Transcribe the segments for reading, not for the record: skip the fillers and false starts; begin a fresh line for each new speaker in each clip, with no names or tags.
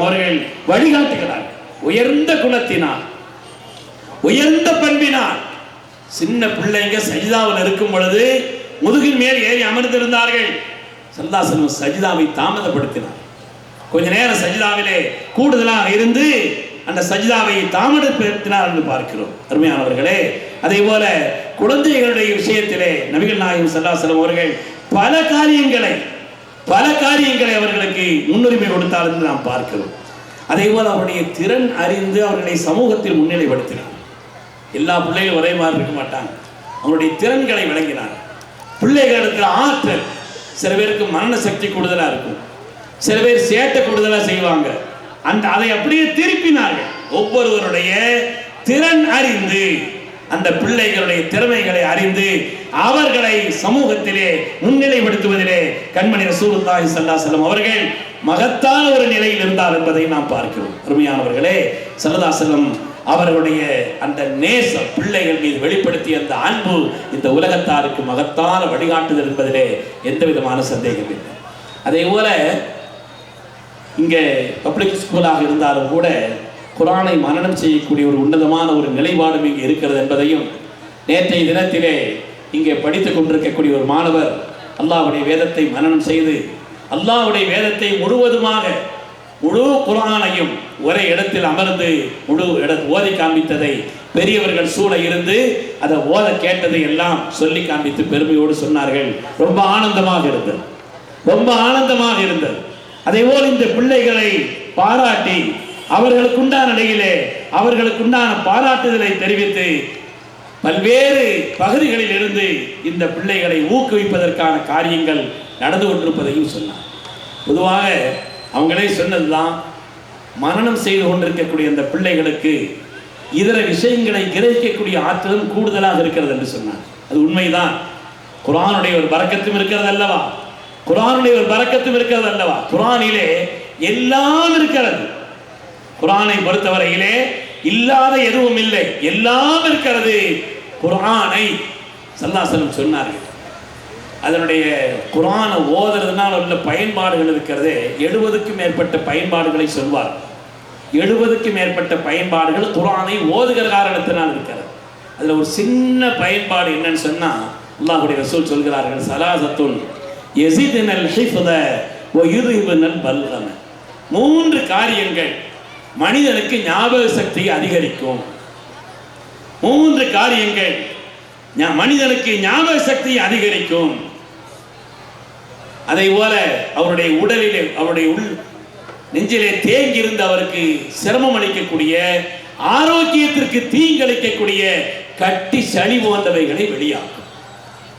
அவர்கள் வழிகாட்டுகிறார். உயர்ந்த குணத்தினால், உயர்ந்த பண்பினால். சின்ன பிள்ளைங்க சஜிதாவில் இருக்கும் பொழுது முதுகின் மேல் ஏறி அமர்ந்திருந்தார்கள். ஸல்லல்லாஹு அலைஹி வஸல்லம் சஜிதாவை தாமதப்படுத்தினார். கொஞ்ச நேரம் சஜிதாவிலே கூடுதலாக இருந்து அந்த சஜிதாவை தாமதப்படுத்தினார் என்று பார்க்கிறோம். அருமையானவர்களே, அதே போல குழந்தைகளுடைய விஷயத்திலே நபிகள் நாயகம் ஸல்லல்லாஹு அலைஹி வஸல்லம் அவர்கள் பல காரியங்களை அவர்களுக்கு முன்னுரிமை கொடுத்தார் என்று நாம் பார்க்கிறோம். அதே போல் அவருடைய திறன் அறிந்து அவர்களை சமூகத்தில் முன்னிலைப்படுத்தினார். எல்லா பிள்ளைகளும் ஒரே மாதிரி இருக்க மாட்டாங்க. அவருடைய திறன்களை விளங்கினார். பிள்ளைகளுக்கு ஆற்றல், சில பேருக்கு மரண சக்தி கூடுதலாக இருக்கும், சில பேர் சேட்டை கூடுதலாக செய்வாங்க. அதை அப்படியே திருப்பினார்கள். ஒவ்வொருவருடைய திறன் அறிந்து, அந்த பிள்ளைகளுடைய திறமைகளை அறிந்து அவர்களை சமூகத்திலே முன்னிலைப்படுத்துவதிலே கண்மணி ரசூலுல்லாஹி ஸல்லல்லாஹு அலைஹி வஸல்லம் அவர்கள் மகத்தான ஒரு நிலையில் இருந்தார் என்பதை நாம் பார்க்கிறோம். அருமையானவர்களே, ஸல்லல்லாஹு அலைஹி வஸல்லம் அவர்களுடைய அந்த நேசம், பிள்ளைகள் மீது வெளிப்படுத்திய அந்த அன்பு இந்த உலகத்தாருக்கு மகத்தான வழிகாட்டுதல் என்பதிலே எந்த விதமான சந்தேகம் இல்லை. அதே போல இங்கே பப்ளிக் ஸ்கூலாக இருந்தாலும் கூட குர்ஆனை மனனம் செய்யக்கூடிய ஒரு உன்னதமான ஒரு நிலைப்பாடும் இங்கே இருக்கிறது என்பதையும், நேற்றைய தினத்திலே இங்கே படித்துக் கொண்டிருக்கக்கூடிய ஒரு மாணவர் அல்லாஹ்வுடைய வேதத்தை மனனம் செய்து அல்லாஹ்வுடைய வேதத்தை முழுவதுமாக முழு குர்ஆனையும் ஒரே இடத்தில் அமர்ந்து ஓதி காண்பித்ததை பெரியவர்கள் சூழ இருந்து அதை ஓத கேட்டதை எல்லாம் சொல்லி காண்பித்து பெருமையோடு சொன்னார்கள். ரொம்ப ஆனந்தமாக இருந்தது. அதே போல் இந்த பிள்ளைகளை பாராட்டி அவர்களுக்குண்டான நிலையிலே அவர்களுக்குண்டான பாராட்டுதலை தெரிவித்து பல்வேறு பகுதிகளில் இருந்து இந்த பிள்ளைகளை ஊக்குவிப்பதற்கான காரியங்கள் நடந்து கொண்டிருப்பதையும் சொன்னார். பொதுவாக அவங்களே சொன்னதுதான், மனனம் செய்து கொண்டிருக்கக்கூடிய அந்த பிள்ளைகளுக்கு இதர விஷயங்களை கிரகிக்கக்கூடிய ஆற்றலும் கூடுதலாக இருக்கிறது என்று சொன்னார். அது உண்மைதான். குர்ஆனுடைய ஒரு பரக்கத்தும் இருக்கிறது அல்லவா? குர்ஆனிலே எல்லாம் இருக்கிறது. குர்ஆனை பொறுத்தவரையிலே இல்லாத எதுவும் இல்லை, எல்லாம் இருக்கிறது. குர்ஆனை ஸல்லல்லாஹு அலைஹி வஸல்லம் சொன்னார்கள். அதனுடைய குர்ஆனை ஓதுறதுனால உள்ள பயன்பாடுகள் இருக்கிறது. 70க்கும் மேற்பட்ட பயன்பாடுகளை சொல்வார். 70க்கும் மேற்பட்ட பயன்பாடுகள் குர்ஆனை ஓதுகிற காரணத்தினால் இருக்கிறது. அதில் ஒரு சின்ன பயன்பாடு என்னன்னு சொன்னால், அல்லாஹ்வுடைய ரசூல் சொல்கிறார்கள், ஸலாஸத்துன் யஸிதுனல் ஹிஃத வ யுذிபுனல் பல்கம. 3 காரியங்கள் மனிதனுக்கு ஞாபக சக்தியை அதிகரிக்கும். 3 காரியங்கள் மனிதனுக்கு ஞாபக சக்தியை அதிகரிக்கும். அதை போல அவருடைய உடலிலே, அவருடைய நெஞ்சிலே தேங்கியிருந்து அவருக்கு சிரமம் அளிக்கக்கூடிய, ஆரோக்கியத்திற்கு தீங்கிழைக்கக்கூடிய கட்டி சளி போன்றவைகளை வெளியாக்கும்.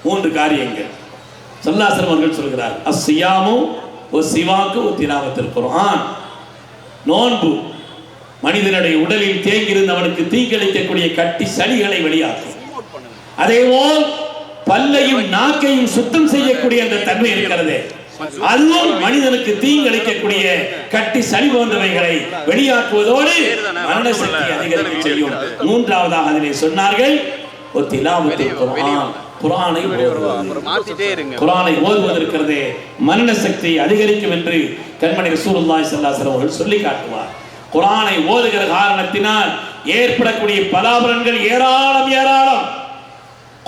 3 காரியங்கள் ஸல்லல்லாஹு அலைஹி வஸல்லம் சொல்கிறார். அஸ்ஸியாமு வஸ்ஸிவாக்கு வத்திலாவத்துல் குர்ஆன். நோன்பு மனிதனுடைய உடலில் தேங்கியிருந்து அவனுக்கு தீங்கிழைக்கக்கூடிய கட்டி சளிகளை வெளியாக்கும். அதேபோல் பல்லையும் நாக்கையும் சுத்தம் செய்யக்கூடிய அந்த தன்மை இருக்கிறது, அதுவும் மனிதனுக்கு தீங்கிழைக்கக்கூடிய கட்டி சளி போன்றவைகளை வெளியாக்குவதோடு மரண சக்தி அதிகரிக்க செய்யும். 3வதாக அதிலே சொன்னார்கள், குர்ஆனை ஓதுவதற்கிறதே மரண சக்தி அதிகரிக்கும் என்று கண்மணி ரசூலுல்லாஹி ஸல்லல்லாஹு அலைஹி வஸல்லம் அவர்கள் சொல்லி காட்டுவார். குர்ஆனை ஓதுகிற காரணத்தினால் ஏற்படக்கூடிய பலாபலன்கள் ஏராளம்.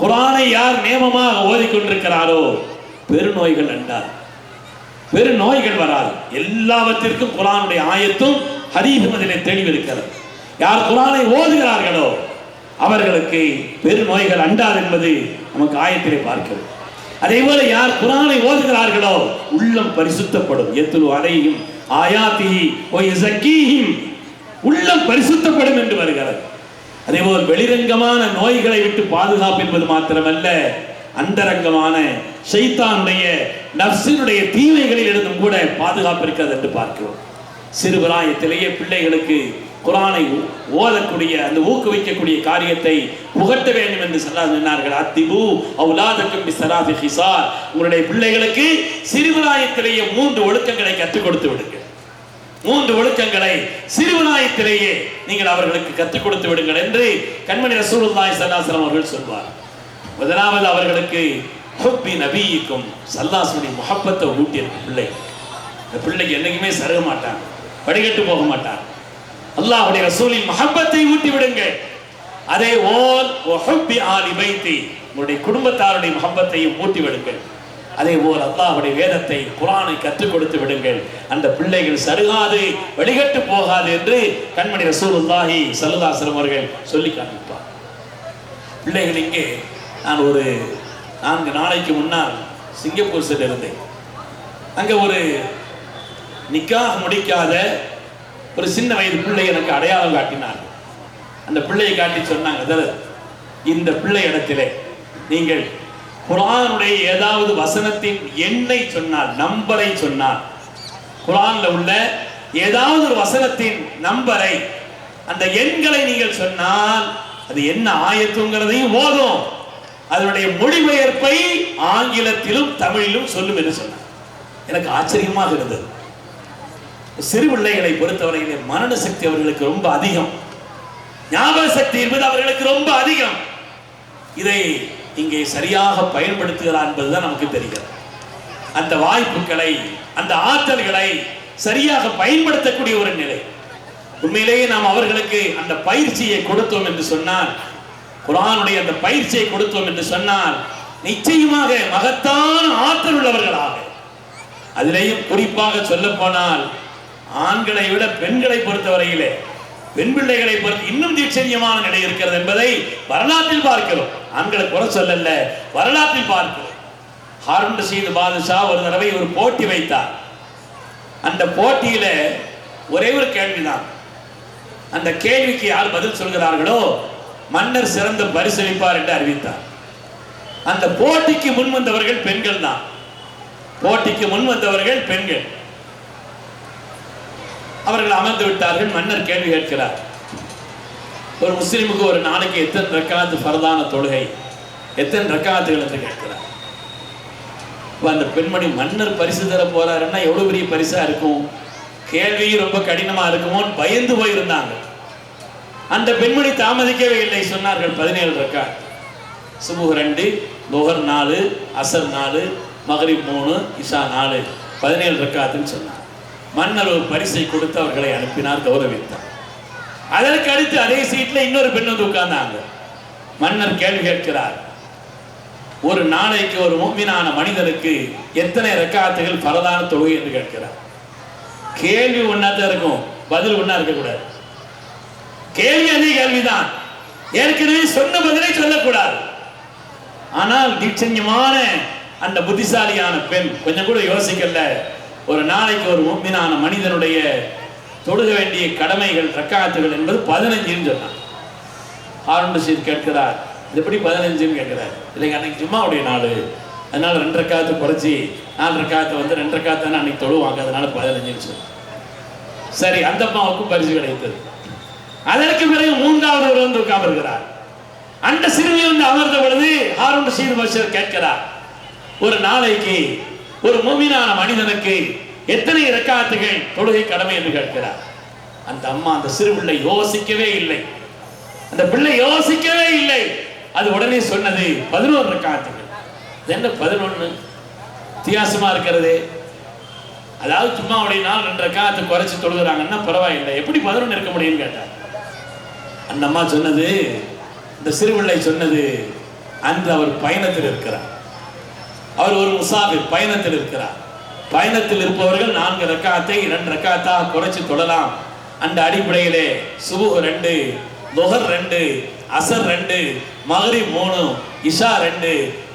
குர்ஆனை யார் நியமமாக ஓதிக்கொண்டிருக்கிறாரோ பெருநோய்கள் அண்டார், பெருநோய்கள் வராது. எல்லாவற்றிற்கும் குர்ஆனுடைய ஆயத்தும் ஹதீஸும் அதிலே தெளிவிருக்கிறது. யார் குர்ஆனை ஓதுகிறார்களோ அவர்களுக்கு பெருநோய்கள் அண்டாது என்பது நமக்கு ஆயத்திலே பார்க்கிறோம். அதே போல யார் குர்ஆனை ஓதுகிறார்களோ உள்ளம் பரிசுத்தப்படும். யத்லு அலைஹிம் ஆயாத்திஹி வ யஸக்கீஹிம். உள்ளம் பரிசுத்தப்படும் என்று வருகிறது. அதேபோல் வெளிரங்கமான நோய்களை விட்டு பாதுகாப்பு என்பது மாத்திரமல்ல, அந்தரங்கமான ஷைத்தானுடைய நஃப்ஸினுடைய தீமைகளில் இருந்தும் கூட பாதுகாப்பு இருக்கிறது என்று பார்க்கிறோம். சிறுபிராயத்திலேயே பிள்ளைகளுக்கு குர்ஆனை ஓதக்கூடிய அந்த ஊக்குவிக்கக்கூடிய காரியத்தை புகட்ட வேண்டும் என்று சொன்னார்கள். அத்திபு அவுலாதக்கும் பிஸ்ஸலாத்தி ஹிஸால். உங்களுடைய பிள்ளைகளுக்கு சிறுபிராயத்திலேயே 3 ஒழுக்கங்களை கற்றுக் கொடுத்து விடுங்கள். 3 ஒழுக்கங்களை சிறுபிராயத்திலேயே நீங்கள் அவர்களுக்கு கற்றுக் கொடுத்து விடுங்கள் என்று கண்மணி ரசூலுல்லாஹி ஸல்லல்லாஹு அலைஹி வஸல்லம் அவர்கள் சொல்வார். முதலாவது அவர்களுக்கு ஹுப்பி நபியிக்கும் ஸல்லல்லாஹு அலைஹி வஸல்லம் முஹப்பத்தை ஊட்டிய பிள்ளை. இந்த பிள்ளைக்கு என்னைக்குமே சருக மாட்டாங்க. வடிகட்டு போக மாட்டார். அல்லாஹ்வுடைய ரசூலின் மஹப்பத்தை ஊட்டி விடுங்கள். அதே போல் வஹப்பி ஆலி பைத்தி, உங்களுடைய குடும்பத்தாருடைய மஹப்பத்தையும் ஊட்டி விடுங்கள். அதே போல் அல்லாஹ்வுடைய வேதத்தை குர்ஆனை கற்றுக் கொடுத்து விடுங்கள். அந்த பிள்ளைகள் சருகாது வடிகட்டு போகாது என்று கண்மணி ரசூலுல்லாஹி ஸல்லல்லாஹு அலைஹி வஸல்லம் அவர்கள் சொல்லி காண்பிப்பார். பிள்ளைகள் இங்கே நான் ஒரு 4 நாளைக்கு முன்னால் சிங்கப்பூர் சென்றிருந்தேன். அங்கே ஒரு நிக்காஹ் முடிக்காத ஒரு சின்ன வயது பிள்ளை எனக்கு அடையாளம் காட்டினார். அந்த பிள்ளையை காட்டி சொன்னாங்க, இந்த பிள்ளை இடத்திலே நீங்கள் குர்ஆனுடைய ஏதாவது வசனத்தின் எண்ணை சொன்னால், நம்பரை சொன்னால், குர்ஆன்ல உள்ள ஏதாவது ஒரு வசனத்தின் நம்பரை, அந்த எண்களை நீங்கள் சொன்னால் அது என்ன ஆயத்துங்கிறதையும் ஓதும், அதனுடைய மொழிபெயர்ப்பை ஆங்கிலத்திலும் தமிழிலும் சொல்லும் என்று சொன்னார். எனக்கு ஆச்சரியமாக இருந்தது. சிறு பிள்ளைகளை பொறுத்தவரையிலே மனன சக்தி அவர்களுக்கு ரொம்ப அதிகம், ஞாபக சக்தி என்பது அவர்களுக்கு ரொம்ப அதிகம். இதை இங்கே சரியாக பயன்படுத்துகிறார் என்பதுதான் நமக்கு தெரிகிறது. அந்த வாய்ப்புகளை, அந்த ஆற்றல்களை சரியாக பயன்படுத்தக்கூடிய ஒரு நிலை. உண்மையிலேயே நாம் அவர்களுக்கு அந்த பயிற்சியை கொடுத்தோம் என்று சொன்னால், குர்ஆனுடைய அந்த பயிற்சியை கொடுத்தோம் என்று சொன்னால், நிச்சயமாக மகத்தான ஆற்றல் உள்ளவர்களாக, அதிலேயும் குறிப்பாக சொல்ல போனால் ஆண்களை விட பெண்களை பொறுத்தவரையிலே, பெண் பிள்ளைகளை பொறுத்து இன்னும் தீட்சண்யமான நிலை இருக்கிறது என்பதை வரலாற்றில் பார்க்கிறோம். ஆண்களை குறை சொல்லல, வரலாற்றில் பார்க்கிறோம். ஹாரூன் ரஷீத் பாதுஷா ஒரு தடவை ஒரு போட்டி வைத்தார். அந்த போட்டியில ஒரே ஒரு கேள்விதான். அந்த கேள்விக்கு யார் பதில் சொல்கிறார்களோ மன்னர் சிறந்த பரிசளிப்பார் என்று அறிவித்தார். அந்த போட்டிக்கு முன் வந்தவர்கள் பெண்கள் தான். போட்டிக்கு முன் வந்தவர்கள் பெண்கள். அவர்கள் அமர்ந்து விட்டார்கள். மன்னர் கேள்வி கேட்கிறார், ஒரு முஸ்லிமுக்கு ஒரு நாளைக்கு எத்தனை ரக்காத்து ஃபர்தான தொழுகை, எத்தனை ரக்காத்துகள் என்று கேட்கிறார். அந்த பெண்மணி, மன்னர் பரிசு தர போறாருன்னா எவ்வளவு பெரிய பரிசா இருக்கும், கேள்வியும் ரொம்ப கடினமா இருக்குமோன்னு பயந்து போயிருந்தாங்க. அந்த பெண்மணி தாமதிக்கவே இல்லை. சொன்னார்கள் 17 ரக்காத், சுபுஹ் 2, லுஹர் 4, அஸர் 4, மக்ரிப் 3, இஷா 4, 17 ரக்காத்துன்னு சொன்னார். மன்னர் ஒரு பரிசை கொடுத்து அவர்களை அனுப்பினார், கௌரவித்தார். அதற்கு அடுத்து அதே சீட்ல இன்னொரு பெண் வந்து உட்கார்ந்தாங்க. மன்னர் கேள்வி கேட்கிறார், ஒரு நாளைக்கு ஒரு முஃமினான மனிதனுக்கு எத்தனை ரக்காத்துகள் ஃபர்தான தொழுகை என்று கேட்கிறார். கேள்வி ஒன்னாதான் இருக்கும், பதில் ஒன்னா இருக்கக்கூடாது. கேள்வி அதே கேள்விதான், ஏற்கனவே சொன்ன பதிலை சொல்லக்கூடாது. ஆனால் தீட்சண்யமான அந்த புத்திசாலியான பெண் கொஞ்சம் கூட யோசிக்கல. ஒரு நாளைக்கு ஒரு முஃமினான மனிதனுடைய தொழுக வேண்டிய கடமைகள் ரக்காத்துகள் என்பது 15 சொன்னார். ஹாரூன் ரஷீத் கேட்கிறார், எப்படி 15 கேட்கிறார். இல்லைங்க, அன்னைக்கு ஜும்மாவுடைய நாள், அதனால 2 ரக்காத்து குறைச்சி 4 ரக்காத்து வந்து 2 ரக்காத்து தானே அன்னைக்கு தொழுவாங்க, அதனால 15 சொன்னார். சரி, அந்த அம்மாவுக்கும் பரிசு கிடைத்தது. அதற்கு பிறகு 3வது ஒரு வந்து உட்கார்ந்திருக்கிறார். அந்த சிறுமி வந்து அமர்ந்த பொழுது ஹாரூன் ரஷீத் பஷீர் கேட்கிறார், ஒரு நாளைக்கு ஒரு முஃமினான மனிதனுக்கு எத்தனை ரக்காத்துகள் தொழுகை கடமை என்று கேட்கிறார். அந்த அம்மா, அந்த சிறு பிள்ளை யோசிக்கவே இல்லை. அந்த பிள்ளை யோசிக்கவே இல்லை. அது உடனே சொன்னது 11 ரக்காத்துகள். என்ன 11 வித்தியாசமா இருக்கிறது. அதாவது சும்மாவுடைய நாள் 2 ரக்காத்து குறைச்சி தொழுகிறாங்கன்னா பரவாயில்லை, எப்படி 11 இருக்க முடியும்னு கேட்டார். அந்த அம்மா சொன்னது, இந்த சிறு பிள்ளை சொன்னது, அந்த அவர் பயணத்தில் இருக்கிறார். அவர் ஒரு முசாஃபிர், பயணத்தில் இருக்கிறார். பயணத்தில் இருப்பவர்கள் 4 ரக்காத்தை 2 ரக்காத்தாக குறைச்சி தொழலாம். அந்த அடிப்படையிலே சுபுஹ் 2, லுஹர் 2, அஸர் 2, மக்ரிப் 3, இஷா 2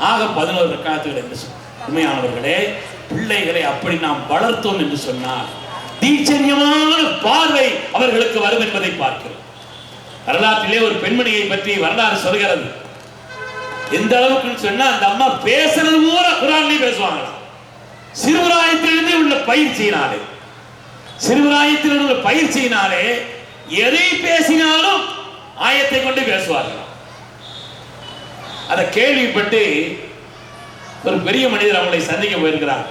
ஆக 11 ரக்காத்துகள் என்று சொன்னார். உண்மையானவர்களே, பிள்ளைகளை அப்படி நாம் வளர்த்தோம் என்று சொன்னால் தீட்சண்யமான பார்வை அவர்களுக்கு வரும் என்பதை பார்க்கிறோம். வரலாற்றிலே ஒரு பெண்மணியை பற்றி வரலாறு சொல்கிறது. எந்த அளவுக்கு சொன்னா, அந்த அம்மா பேசுறது பூரா குர்ஆன்லயே பேசுவாங்களாம். சிறுபிராயத்திலிருந்து உள்ள பயிற்சியினாலே, சிறுபிராயத்தில் உள்ள பயிற்சியினாலே எதை பேசினாலும் ஆயத்தை கொண்டு பேசுவார்கள். அதை கேள்விப்பட்டு ஒரு பெரிய மனிதர் அவங்களை சந்திக்க போயிருக்கிறார்.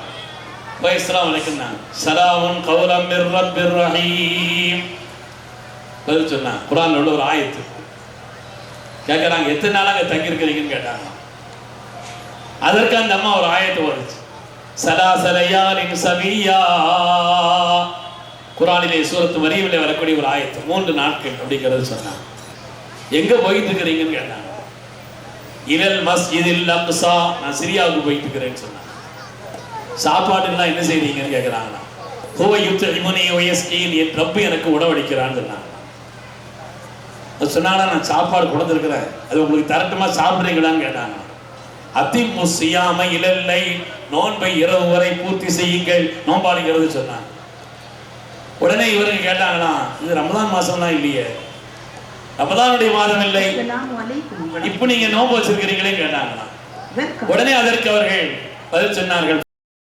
அஸ்ஸலாமு அலைக்கும், ஸலாமுன் கௌலம் மிர் ரப்பிர் ரஹீம் பதில் சொன்னான். குர்ஆன்ல உள்ள ஒரு ஆயத்து கேட்கறாங்க, எத்தனை நாளாக தங்கி இருக்கிறீங்கன்னு கேட்டாங்க. அதற்கு அந்த அம்மா ஒரு ஆயத்து வருச்சு, சலாசலையாலின் சபியா, குர்ஆனிலே சூரத்து மரியமிலே வரக்கூடிய ஒரு ஆயத்து 3 நாட்கள் அப்படிங்கிறது சொன்னாங்க. எங்க போயிட்டு இருக்கிறீங்கன்னு கேட்டாங்க. இலல் மஸ்ஜிதில் அக்ஸா, நான் சிரியாவுக்கு போயிட்டு இருக்கிறேன்னு சொன்னாங்க. சாப்பாடுலாம் என்ன செய்றீங்கன்னு கேட்குறாங்களா. ஹுவ யுத்இமுனி வ யஸ்கீன், என் ரப்பு எனக்கு உணவளிக்கிறான்னு சொன்னாங்க. சொன்னாங்கன்னா நான் சாப்பாடு கொடுத்துருக்கிறேன், அது உங்களுக்கு தரட்டுமா, சாப்பிட்றீங்களான்னு கேட்டாங்க. அதிம்மு சியாம இலல்லை, நோன்பை இரவு வரை பூர்த்தி செய்யுங்கள், நோம்பாளிங்கிறது சொன்னாங்க. உடனே இவருக்கு கேட்டாங்களா, இது ரமதான் மாசம்லாம் இல்லையே, ரமதானுடைய மாதம் இல்லை, இப்ப நீங்க நோன்பு வச்சிருக்கிறீங்களே கேட்டாங்களா. உடனே அதற்கு அவர்கள் பதில் சொன்னார்கள்,